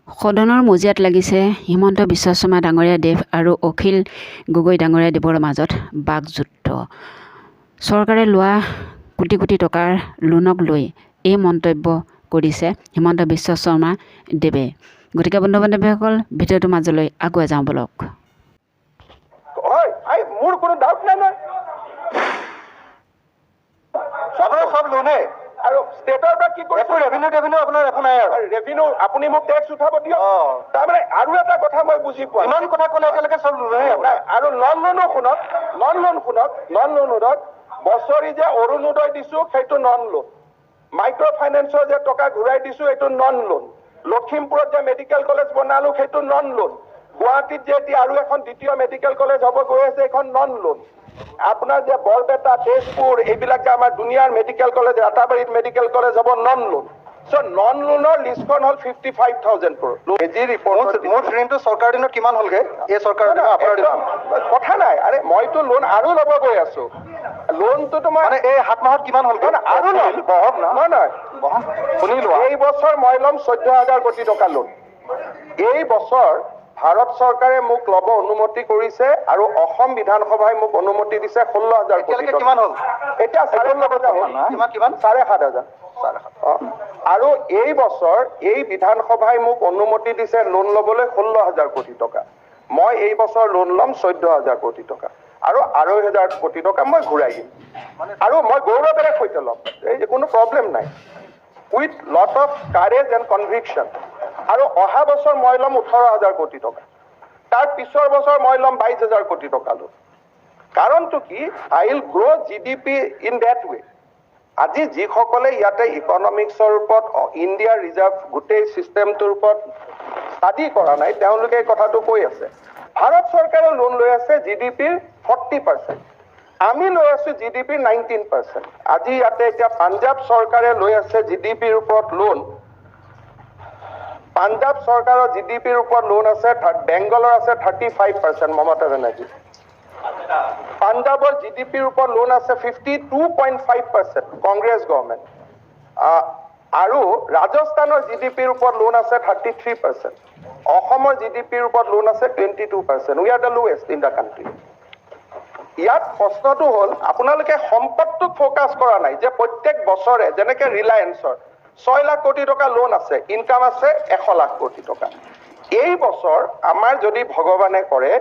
সদনৰ মজিয়াত লাগিছে হিমন্ত বিশ্ব শৰ্মা ডাঙৰীয়া দেৱ আৰু অখিল গগৈ ডাঙৰীয়া দেৱৰ মাজত বাকযুদ্ধ। চৰকাৰে লোৱা কোটি কোটি টকাৰ লোনক লৈ এই মন্তব্য কৰিছে হিমন্ত বিশ্ব শৰ্মা দেৱে। গতিকে বন্ধু বান্ধৱীসকল, ভিডিঅ'টোৰ মাজলৈ আগুৱাই যাওঁ বলক। মোৰ কোনো ডাউট নাই নহয়, সব লোনে আৰু ষ্টেটৰ পৰা কি কৰিছে ৰেভিনিউ আপোনাৰ একো নাই আৰু ৰেভিনিউ আপুনি মোক টেক্স উঠাব দিয়ক। তাৰমানে আৰু এটা কথা মই বুজি পোৱা, ইমান কথা ক'লে একেলগে চব লোনে আৰু নন লোনো শুনক, নন লোনত বছৰি যে অৰুণোদয় দিছো সেইটো নন লোন, মাইক্ৰ' ফাইনেন্সৰ যে টকা ঘূৰাই দিছো এইটো নন লোন, লখিমপুৰত যে মেডিকেল কলেজ বনালো সেইটো নন লোন, গুৱাহাটীত যে এতিয়া আৰু এখন দ্বিতীয় মেডিকেল কলেজ হ'ব গৈ আছে এইখন নন লোন, আপোনাৰ যে বৰপেটা তেজপুৰ এইবিলাক যে আমাৰ দুনিয়াৰ মেডিকেল কলেজ ৰাতাবাৰীত মেডিকেল কলেজ হ'ব নন লোন। চ' নন লোনৰ লিষ্টখন হ'ল 55,000 crore। মোৰ ঋণটো চৰকাৰ দিনত কিমান হ'লগে? এই চৰকাৰ কথা নাই, আৰে মইতো লোন আৰু ল'ব গৈ আছো। লোনটোতো মই এই 7 মাহত কিমান হ'ল আৰু নহয় শুনিলো, এই বছৰ মই ল'ম 14,000 কোটি টকা লোন। এই বছৰ ভাৰত চৰকাৰে মোক ল'ব অনুমতি কৰিছে আৰু অসম বিধানসভাই মোক অনুমতি দিছে 16,000 কোটি টকা। কিমান হ'ল এতিয়া? 7,500। আৰু এই বছৰ এই বিধানসভাই মোক অনুমতি দিছে লোন ল'বলৈ 16,000 কোটি টকা। মই এই বছৰ লোন ল'ম 14,000 কোটি টকা আৰু 2,500 কোটি টকা মই ঘূৰাই দিম আৰু মই গৌৰৱেৰে সৈতে ল'ম, এই কোনো প্ৰব্লেম নাই, with lot of courage and conviction. আৰু অহা বছৰ মই ল'ম 18,000 কোটি টকা, তাৰ পিছৰ বছৰ মই ল'ম 22,000 কোটি টকা লোন। কাৰণটো কি? I will grow' GDP in that way. আজি যিসকলে ইয়াতে ইকনমিক্সৰ ওপৰত ইণ্ডিয়াৰ ৰিজাৰ্ভ গোটেই চিষ্টেমটোৰ ওপৰত ষ্টাডি কৰা নাই তেওঁলোকে এই কথাটো কৈ আছে। ভাৰত চৰকাৰে লোন লৈ আছে GDPৰ 40%, আমি লৈ আছো GDPৰ 19%। আজি ইয়াতে এতিয়া পাঞ্জাৱ চৰকাৰে লৈ আছে GDPৰ ওপৰত লোন, পাঞ্জাৱ চৰকাৰৰ GDPৰ ওপৰত লোন আছে, বেংগলৰ আছে 35%, মমতা বেনাৰ্জী। পাঞ্জাৱৰ GDPৰ ওপৰত লোন আছে 52.5%, কংগ্ৰেছ গভৰ্ণমেণ্ট। আৰু ৰাজস্থানৰ GDPৰ ওপৰত লোন আছে 33%, অসমৰ GDPৰ ওপৰত লোন আছে 22%। We are the lowest in the country. ইয়াত প্ৰশ্নটো হ'ল আপোনালোকে সম্পদটোক ফ'কাছ কৰা নাই যে প্ৰত্যেক বছৰে যেনেকে ৰিলায়েন্সৰ 6 লাখ কোটি টকা লোন আছে, ইনকাম আছে 100 লাখ কোটি টকা। এই বছৰ আমাৰ যদি ভগৱানে কৰে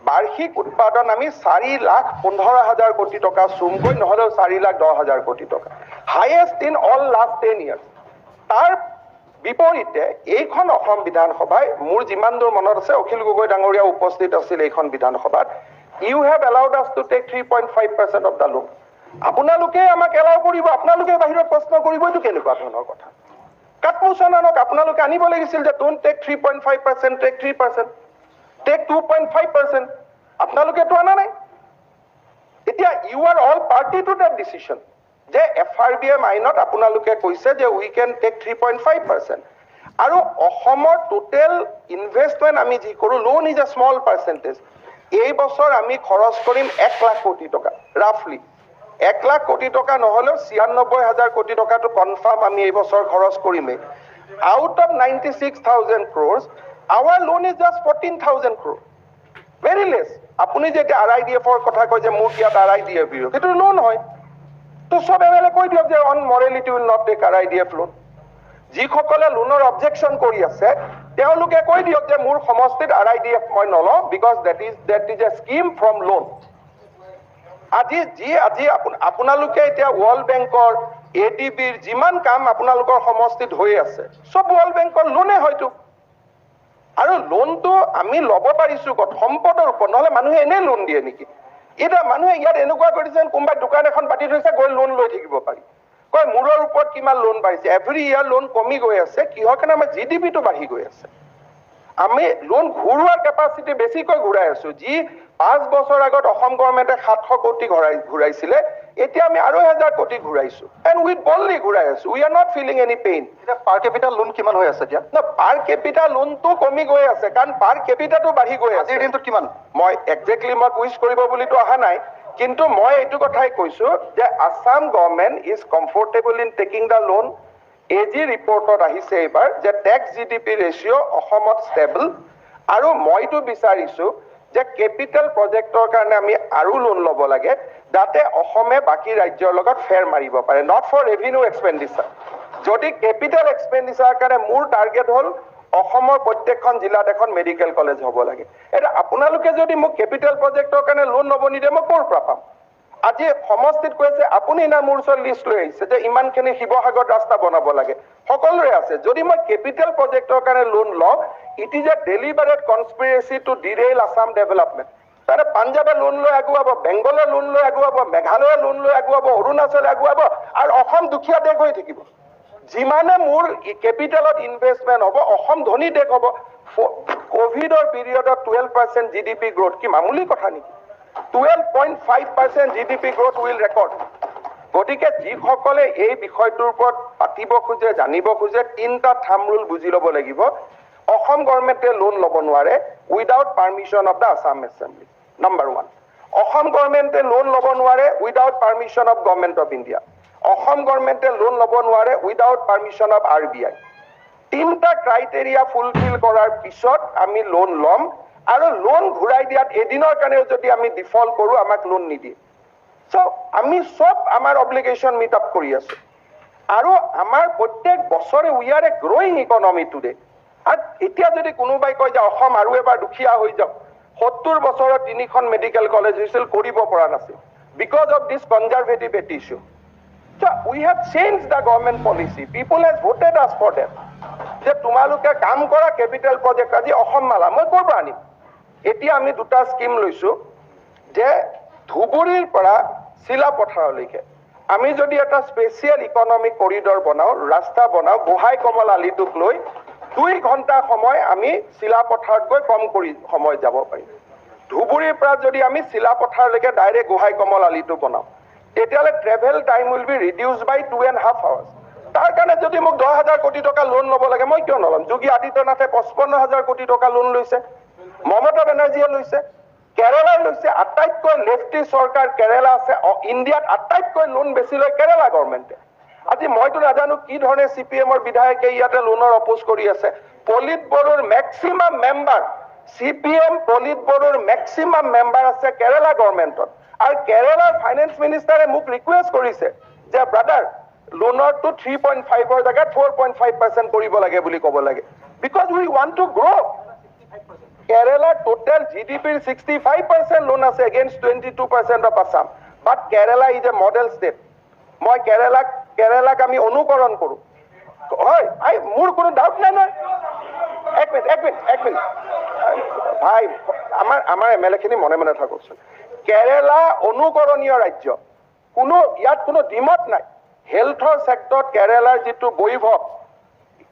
বাৰ্ষিক উৎপাদন আমি 4,15,000 কোটি টকা চুমকৈ, নহ'লেও 4,10,000 কোটি টকা, highest in all last 10 years। তাৰ বিপৰীতে এইখন অসম বিধানসভাই, মোৰ যিমান দূৰ মনত আছে অখিল গগৈ ডাঙৰীয়া উপস্থিত আছিল এইখন বিধানসভাত, ইউ হেভ এলাউড আছ to take 3.5% of the loan. আপোনালোকে আমাক এলাউ কৰিব, আপোনালোকে বাহিৰত প্ৰশ্ন কৰিব, এইটো কেনেকুৱা ধৰণৰ কথা? কাটমোচন আনক, আপোনালোকে আনিব লাগিছিল যে ডোন্ট টেক 3.5%, টেক 3%, টেক 2.5%। আপোনালোকেতো অনা নাই। এতিয়া you are all party to date decision যে FRBM আইনত আপোনালোকে কৈছে যে উই কেন টেক 3.5%। আৰু অসমৰ টোটেল ইনভেষ্টমেণ্ট আমি যি কৰোঁ, loan is a small percentage. এই বছৰ আমি খৰচ কৰিম 1 লাখ কোটি টকা, ৰাফলি 1 লাখ কোটি টকা নহ'লেও 96,000 কোটি টকাটো কনফাৰ্ম আমি এই বছৰ খৰচ কৰিমেই। Out of 96,000 crores, our loan is just 14,000 crore, very less. আপুনি যে এতিয়া RIDF-ৰ কথা কয় যে মোক ইয়াত RIDF দিয়ক, সেইটো লোন হয়। তো চব MLA কৈ দিয়ক যে on morality will not take RIDF loan. যিসকলে লোনৰ অবজেকশ্যন কৰি আছে তেওঁলোকে কৈ দিয়ক যে মোৰ সমষ্টিত RIDF মই নলওঁ, because that is a scheme from loan. আজি আপোনালোকে এতিয়া ৱৰ্ল্ড বেংকৰ, ADB-ৰ যিমান কাম আপোনালোকৰ সমষ্টিত হৈ আছে চব ৱৰ্ল্ড বেংকৰ লোনে হয়তো। আৰু লোনটো আমি ল'ব পাৰিছো ক'ত? সম্পদৰ ওপৰত, নহ'লে মানুহে এনেই লোন দিয়ে নেকি? এতিয়া মানুহে ইয়াত এনেকুৱা কৰিছে কোনোবাই দোকান এখন পাতি থৈছে, গৈ লোন লৈ থাকিব পাৰি, কয় মূৰৰ ওপৰত কিমান লোন বাঢ়িছে। এভৰি ইয়াৰ লোন কমি গৈ আছে, কিহৰ কাৰণে? আমাৰ GDP-টো বাঢ়ি গৈ আছে। আমি লোন ঘূৰোৱাৰ কেপাচিটি বেছিকৈ ঘূৰাই আছো। যি 5 বছৰ আগত অসম গভৰ্ণমেণ্টে 700 কোটি ঘূৰাইছিলে, এতিয়া আমি আৰু 1,000 কোটি ঘূৰাইছো, এণ্ড উইথ বললি ঘূৰাই আছো। We are not feeling any pain. এতিয়া পাৰ কেপিটেল লোন কিমান হৈ আছে এতিয়া? পাৰ কেপিটেল লোনটো কমি গৈ আছে, কাৰণ পাৰ কেপিটাটো বাঢ়ি গৈ আছে। আজিৰ দিনটোত কিমান? মই একজেক্টলি মই কুইজ কৰিব বুলিতো অহা নাই, কিন্তু মই এইটো কথাই কৈছো যে Assam government is comfortable in taking the loan. AG ৰিপৰ্টত আহিছে এইবাৰ যে টেক্স জিডিপি ৰেচিঅ' অসমত ষ্টেবল আৰু মইতো বিচাৰিছোঁ যে কেপিটেল প্ৰজেক্টৰ কাৰণে আমি আৰু লোন ল'ব লাগে যাতে অসমে বাকী ৰাজ্যৰ লগত ফেৰ মাৰিব পাৰে, নট ফৰ ৰেভিনিউ এক্সপেণ্ডিচাৰ। যদি কেপিটেল এক্সপেণ্ডিচাৰৰ কাৰণে মোৰ টাৰ্গেট হ'ল অসমৰ প্ৰত্যেকখন জিলাত এখন মেডিকেল কলেজ হ'ব লাগে, এতিয়া আপোনালোকে যদি মোক কেপিটেল প্ৰজেক্টৰ কাৰণে লোন ল'ব নিদিয়ে মই ক'ৰ পৰা পাম? আজি সমষ্টিত কৈছে আপুনি না মোৰ ওচৰত লিষ্ট লৈ আহিছে যে ইমানখিনি শিৱসাগৰত ৰাস্তা বনাব লাগে, সকলোৰে আছে। যদি মই কেপিটেল প্ৰজেক্টৰ কাৰণে লোন লওঁ, it is a deliberate conspiracy to derail Assam development. তাতে পাঞ্জাবে লোন লৈ আগুৱাব, বেংগলে লোন লৈ আগুৱাব, মেঘালয়ে লোন লৈ আগুৱাব, অৰুণাচলে আগুৱাব আৰু অসম দুখীয়া দেশ হৈ থাকিব। যিমানে মোৰ কেপিটেলত ইনভেষ্টমেণ্ট হ'ব অসম ধনী দেশ হ'ব। কোভিডৰ পিৰিয়ডত 12% জিডিপি গ্ৰোথ কি মামুলি কথা নেকি? 12.5% জিডিপি গ্ৰোথ উইল ৰেকৰ্ড। গতিকে যিসকলে এই বিষয়টোৰ ওপৰত পাতিব খোজে, জানিব খোজে, 3টা থাম ৰুল বুজি ল'ব লাগিব। অসম গভৰ্ণমেণ্টে লোন ল'ব নোৱাৰে without permission of the Assam assembly, number 1। Assam গভৰ্ণমেণ্টে লোন ল'ব নোৱাৰে without permission of government of India. Assam গভৰ্ণমেণ্টে লোন ল'ব নোৱাৰে উইদাউট পাৰ্মিশ্যন অফ RBI। 3টা ক্ৰাইটেৰিয়া ফুলফিল কৰাৰ পিছত আমি লোন ল'ম আৰু লোন ঘূৰাই দিয়াত এদিনৰ কাৰণেও যদি আমি ডিফল্ট কৰোঁ আমাক লোন নিদিয়ে। চ' আমি চব আমাৰ অব্লিগেশ্যন মিট আপ কৰি আছোঁ আৰু আমাৰ প্ৰত্যেক বছৰে we are A growing economy today. আৰু এতিয়া যদি কোনোবাই কয় যে অসম আৰু এবাৰ দুখীয়া হৈ যাওক, 70 বছৰত 3খন মেডিকেল কলেজ হৈছিল, কৰিব পৰা নাছিল because of this conservative attitude. So we have changed the government policy. People has voted us for that. যে তোমালোকে কাম কৰা কেপিটেল প্ৰজেক্ট আজি অসম মালা মই ক'ৰ পৰা আনিম? এতিয়া আমি 2টা স্কিম লৈছোঁ যে ধুবুৰীৰ পৰা চিলাপথাৰলৈকে আমি যদি এটা স্পেচিয়েল ইকনমিক কৰিডৰ বনাওঁ, ৰাস্তা বনাওঁ, গোহাঁই কমল আলিটোক লৈ 2 ঘণ্টা সময় আমি চিলাপথাৰত গৈ কম কৰি সময় যাব পাৰিম। ধুবুৰীৰ পৰা যদি আমি চিলাপথাৰলৈকে ডাইৰেক্ট গোহাঁই কমল আলিটো বনাওঁ তেতিয়াহ'লে travel time will be reduce by 2.5 hours। তাৰ কাৰণে যদি মোক 10,000 কোটি টকা লোন ল'ব লাগে মই কিয় নল'ম? যোগী আদিত্যনাথে 55,000 কোটি টকা লোন লৈছে, মমতা বেনাৰ্জীয়ে লৈছে, কেৰালাই লৈছে। আটাইতকৈ লেফটি চৰকাৰ কেৰালা আছে ইণ্ডিয়াত, আটাইতকৈ লোন বেছি লয় কেৰালা গভৰ্ণমেণ্টে। আজি মইতো নাজানো কি ধৰণে CPMৰ বিধায়কে ইয়াতে লোনৰ অপ'জ কৰি আছে। পলিট ব্যুৰোৰ মেক্সিমাম মেম্বাৰ CPM পলিট ব্যুৰোৰ মেক্সিমাম মেম্বাৰ আছে কেৰালা গভৰ্ণমেণ্টত। আৰু কেৰালাৰ ফাইনেন্স মিনিষ্টাৰে মোক ৰিকুৱেষ্ট কৰিছে যে ব্ৰাদাৰ লোনৰটো 3.5ৰ জেগাত 4.5% কৰিব লাগে বুলি ক'ব লাগে, বিকজ উই ৱান্ট টু গ্ৰ'। কেৰালাৰ টোটেল GDPৰ 65% লোন আছে against 22% of Assam, but Kerala is a model state. মই কেৰালাক আমি অনুকৰণ কৰোঁ, হয় মোৰ কোনো ডাউট নাই নহয়। এক মিনিট ভাই, আমাৰ MLA খিনি মনে মনে থাককচোন। কেৰালা অনুকৰণীয় ৰাজ্য, ইয়াত কোনো দ্বিমত নাই। হেল্থৰ ছেক্টৰত কেৰালাৰ যিটো বৈভৱ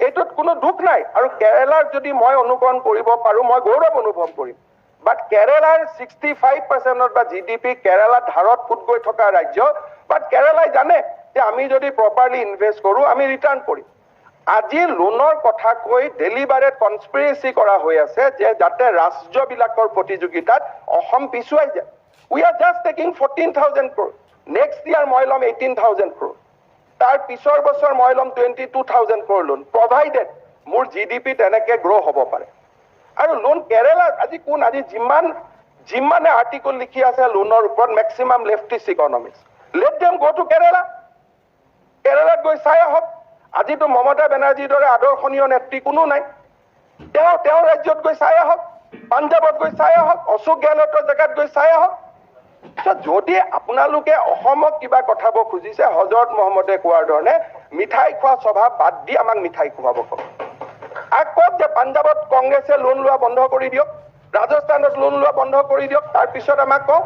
এইটোত কোনো দুখ নাই, আৰু কেৰালাৰ যদি মই অনুকৰণ কৰিব পাৰোঁ মই গৌৰৱ অনুভৱ কৰিম। বাট কেৰালাৰ 65% বা GDP কেৰালাৰ ধাৰত ফুট গৈ থকা ৰাজ্য, বাট কেৰালাই জানে যে আমি যদি প্ৰপাৰলি ইনভেষ্ট কৰোঁ আমি ৰিটাৰ্ণ কৰিম। আজি লোনৰ কথা কৈ ডেলিভাৰেট কনস্পিৰেচি কৰা হৈ আছে যে যাতে ৰাজ্যবিলাকৰ প্ৰতিযোগিতাত অসম পিছুৱাই যায়। We are just taking 14,000 crore, next year মই ল'ম 18,000 crore, তাৰ পিছৰ বছৰ মই ল'ম 22,000 crore লোন, প্ৰভাইডেড মোৰ GDP তেনেকে গ্ৰ' হ'ব পাৰে। আৰু লোন কেৰালাত আজি আজি যিমানে আৰ্টিকল লিখি আছে লোনৰ ওপৰত maximum leftist economics, let them go to Kerala. কেৰালাত গৈ চাই আহক। আজিতো মমতা বেনাৰ্জীৰ দৰে আদৰ্শনীয় নেত্ৰী কোনো নাই, তেওঁ ৰাজ্যত গৈ চাই আহক, পাঞ্জাৱত গৈ চাই আহক, অশোক গেহলটৰ জেগাত গৈ চাই আহক। যদি আপোনালোকে অসমক কিবা কথাব খুজিছে হজৰত মহম্মদে কোৱাৰ ধৰণে মিঠাই খোৱা স্বভাৱ বাদ দি আমাক মিঠাই খুৱাব কওক। কওক যে পাঞ্জাৱত কংগ্ৰেছে লোন লোৱা বন্ধ কৰি দিয়ক, ৰাজস্থানত লোন লোৱা বন্ধ কৰি দিয়ক, তাৰপিছত আমাক কওক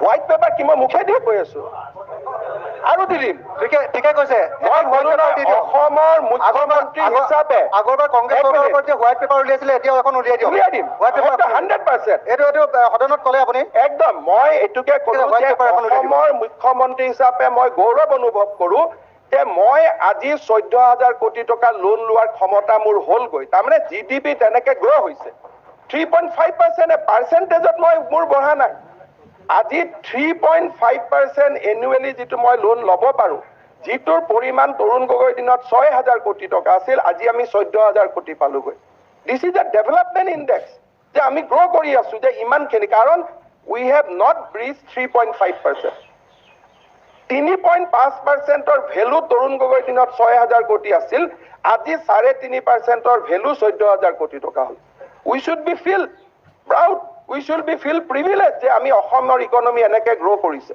হোৱাইট পেপাৰ কি মই মুখেদিয়ে কৈ আছো আৰু দি দিম। ঠিকে কৈছে। মই অসমৰ মুখ্যমন্ত্ৰী হিচাপে আগৰবাৰ কংগ্ৰেছ চৰকাৰৰ ওপৰত যে হোৱাইট পেপাৰ উলিয়াইছিলে এতিয়াও এখন উলিয়াই দিম। White paper 100%। এইটো সদনত ক'লে আপুনি একদম মই এইটোকে ক'লো যে অসমৰ মুখ্যমন্ত্ৰী হিচাপে মই গৌৰৱ অনুভৱ কৰোঁ যে মই আজি 14,000 কোটি টকা লোন লোৱাৰ ক্ষমতা মোৰ হ'লগৈ। তাৰমানে GDP তেনেকে গ্ৰ' হৈছে 3.5%, পাৰ্চেণ্টেজত মোৰ বঢ়া নাই। আজি 3.5% এনুৱেলি যিটো মই লোন ল'ব পাৰোঁ, যিটোৰ পৰিমাণ তৰুণ গগৈৰ দিনত 6,000 কোটি টকা আছিল, আজি আমি 14,000 কোটি পালোগৈ। This is a development index, যে আমি গ্ৰ' কৰি আছোঁ, যে ইমানখিনি, কাৰণ উই হেভ নট ব্ৰিজ 3.5%। 3.5%ৰ ভেলু তৰুণ গগৈৰ দিনত 6,000 কোটি আছিল, আজি 3.5%ৰ ভেলু 14,000 কোটি টকা হ'ল। We should be feel proud, we should be feel privilege যে আমি অসমৰ ইকনমি এনেকৈ গ্ৰ' কৰিছে।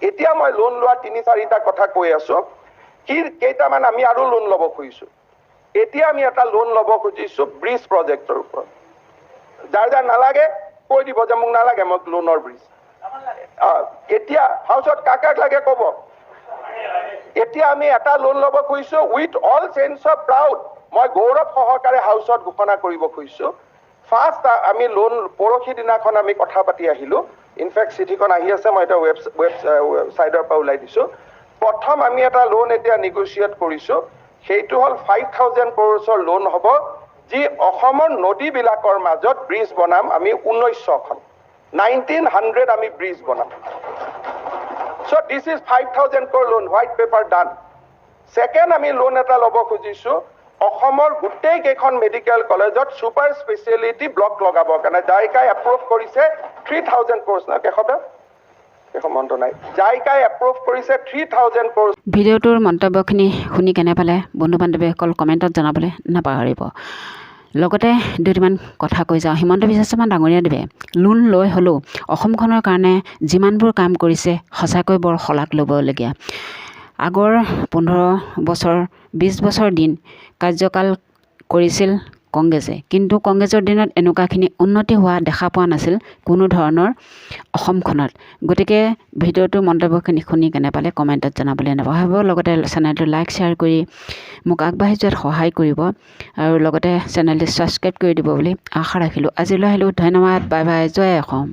এতিয়া মই লোন লোৱা 3-4টা কথা কৈ আছোঁ। কেইটামান আমি আৰু লোন ল'ব খুজিছোঁ। এতিয়া আমি এটা লোন ল'ব খুজিছোঁ ব্ৰিজ প্ৰজেক্টৰ ওপৰত। যাৰ যাৰ নালাগে কৈ দিব যে মোক নালাগে, মোক লোনৰ ব্ৰিজ। এতিয়া হাউচত কাক লাগে ক'ব। এতিয়া আমি এটা লোন ল'ব খুজিছোঁ with all change of proud, মই গৌৰৱ সহকাৰে হাউচত ঘোষণা কৰিব খুজিছোঁ। ফাৰ্ষ্ট আমি লোন পৰহি দিনাখন আমি কথা পাতি আহিলোঁ। ইনফেক্ট চিঠিখন আহি আছে, মই এটা ৱেবছাইটৰ পৰা ওলাই দিছোঁ। প্ৰথম আমি এটা লোন এতিয়া নিগচিয়েট কৰিছোঁ, সেইটো হ'ল 5,000 crores লোন হ'ব, যি অসমৰ নদীবিলাকৰ মাজত ব্ৰিজ বনাম আমি 1900খন, 1900 আমি ব্ৰিজ বনাম। So this is 5,000 crore loan, white paper done. Second আমি লোন এটা ল'ব খুজিছোঁ অসমৰ গোটেই কেইখন মেডিকেল কলেজত ছুপাৰ স্পেচিয়েলিটি ব্লক লগাবৰ কাৰণে। জাইকাই এপ্ৰুভ কৰিছে 3,000 crores না কেশৱ মন্ত নাই, জাইকাই এপ্ৰুভ কৰিছে 3,000 crores। ভিডিঅ'টোৰ মন্তব্যখিনি শুনি কেনে পালে বন্ধু বান্ধৱীসকল কমেণ্টত জনাবলৈ নাপাহৰিব। লগতে দুটামান কথা কৈ যাওঁ। হিমন্ত বিশ্ব শৰ্মা ডাঙৰীয়াদেৱে লোন লৈ হ'লেও অসমখনৰ কাৰণে যিমানবোৰ কাম কৰিছে সঁচাকৈ বৰ শলাগ ল'বলগীয়া। আগৰ 15 বছৰ 20 বছৰ দিন কাৰ্যকাল কৰিছিল কংগ্ৰেছে, কিন্তু কংগ্ৰেছৰ দিনত এনেকুৱাখিনি উন্নতি হোৱা দেখা পোৱা নাছিল কোনো ধৰণৰ অসমখনত। গতিকে ভিডিঅ'টোৰ মন্তব্যখিনি শুনি কেনে পালে কমেণ্টত জনাবলৈ নাপাহৰিব। লগতে চেনেলটো লাইক শ্বেয়াৰ কৰি মোক আগবাঢ়ি যোৱাত সহায় কৰিব আৰু লগতে চেনেলটো ছাবস্ক্ৰাইব কৰি দিব বুলি আশা ৰাখিলোঁ। আজিলৈ আহিলোঁ, ধন্যবাদ, বাই বাই, জয় অসম।